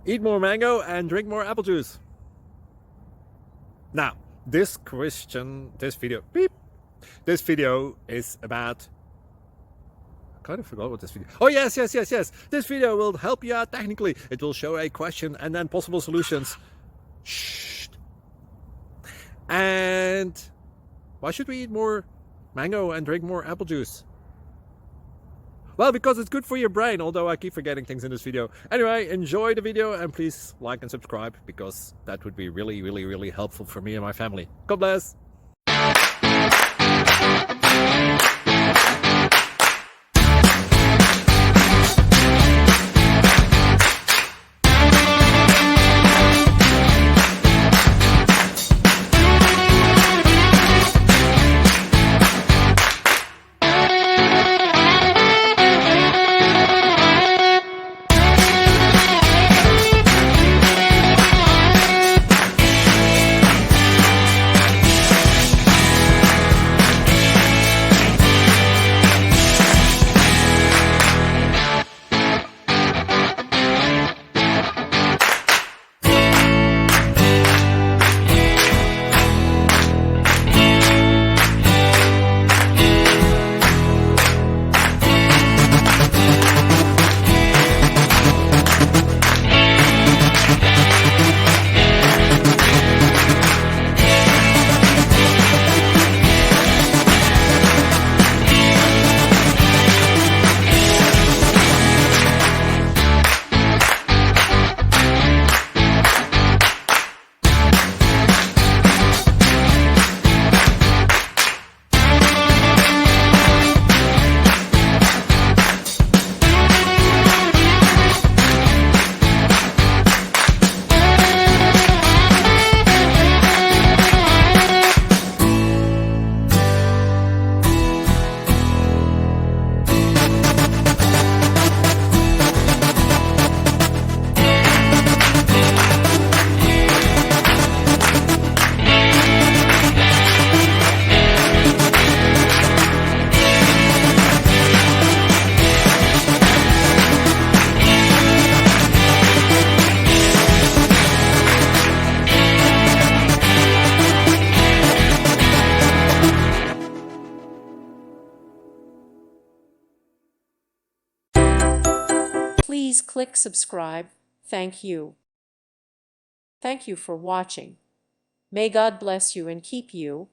Eat more mango and drink more apple juice. Now, this video is about, I kind of forgot what this video. Oh, yes. This video will help you out technically. It will show a question and then possible solutions. Shh. And why should we eat more mango and drink more apple juice? Well, because it's good for your brain, although I keep forgetting things in this video. Anyway, enjoy the video and please like and subscribe, because that would be really helpful for me and my family. God bless! Please click subscribe. Thank you. Thank you for watching. May God bless you and keep you.